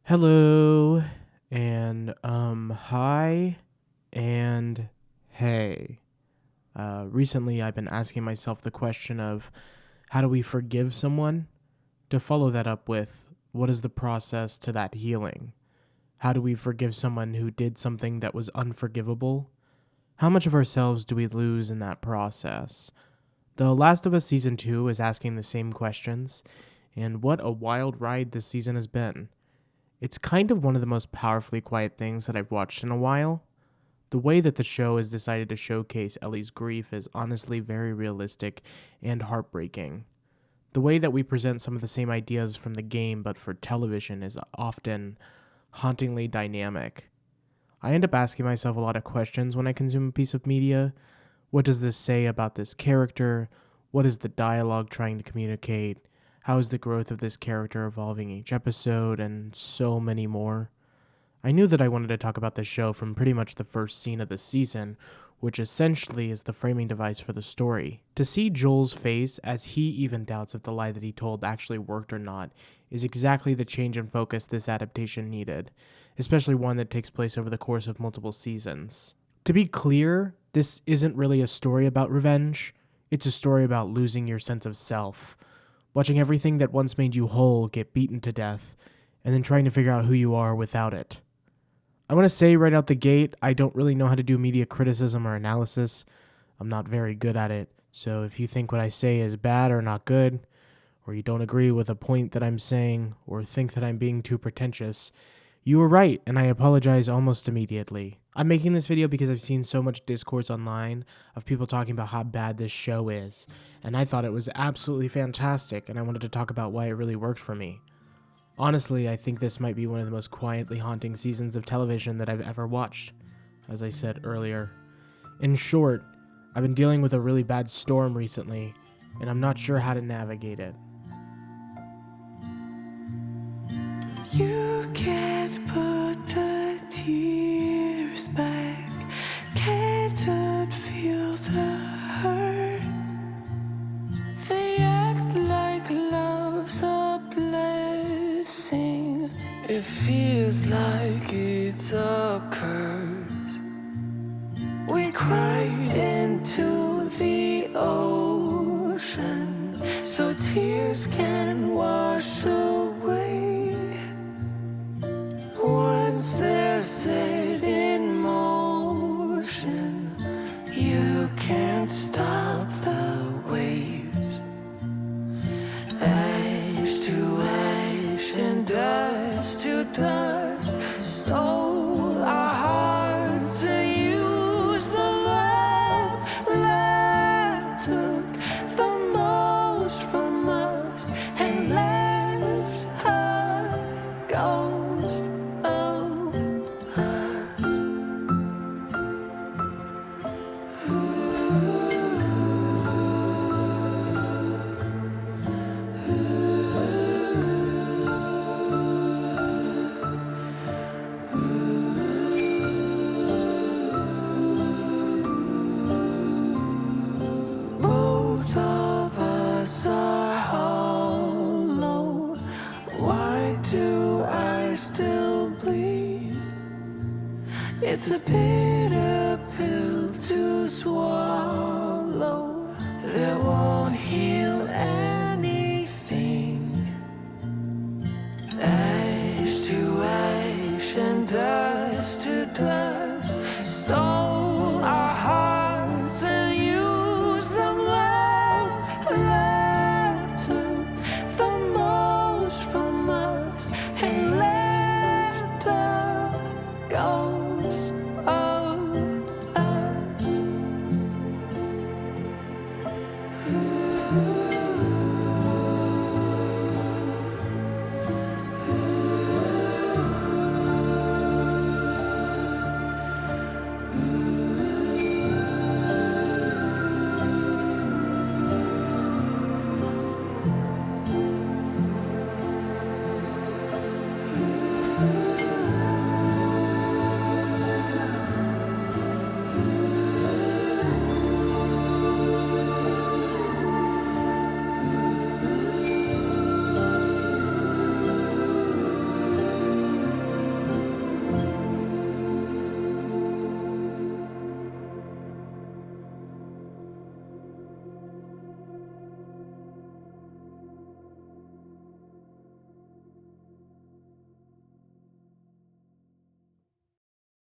Hello, and hi, and hey. Recently, I've been asking myself the question of how do we forgive someone? To follow that up with, what is the process to that healing? How do we forgive someone who did something that was unforgivable? How much of ourselves do we lose in that process? The Last of Us Season 2 is asking the same questions, and what a wild ride this season has been. It's kind of one of the most powerfully quiet things that I've watched in a while. The way that the show has decided to showcase Ellie's grief is honestly very realistic and heartbreaking. The way that we present some of the same ideas from the game but for television is often hauntingly dynamic. I end up asking myself a lot of questions when I consume a piece of media. What does this say about this character? What is the dialogue trying to communicate? How is the growth of this character evolving each episode? And so many more. I knew that I wanted to talk about this show from pretty much the first scene of the season, which essentially is the framing device for the story. To see Joel's face as he even doubts if the lie that he told actually worked or not is exactly the change in focus this adaptation needed, especially one that takes place over the course of multiple seasons. To be clear, this isn't really a story about revenge. It's a story about losing your sense of self, watching everything that once made you whole get beaten to death, and then trying to figure out who you are without it. I want to say right out the gate, I don't really know how to do media criticism or analysis. I'm not very good at it, so if you think what I say is bad or not good, or you don't agree with a point that I'm saying, or think that I'm being too pretentious, you were right, and I apologize almost immediately. I'm making this video because I've seen so much discourse online of people talking about how bad this show is, and I thought it was absolutely fantastic, and I wanted to talk about why it really worked for me. Honestly, I think this might be one of the most quietly haunting seasons of television that I've ever watched, as I said earlier. In short, I've been dealing with a really bad storm recently, and I'm not sure how to navigate it. You can't put the tears back, can't unfeel the hurt. They act like love's a blessing, it feels like it's a curse. We cried into the ocean so tears can wash away. Once they're set in motion, you can't stop the waves. Ash to ash and dust to dust stole our hearts and used them up. Love took the most from us and left a ghost of us. Both of us are hollow. Why do I still bleed? It's a big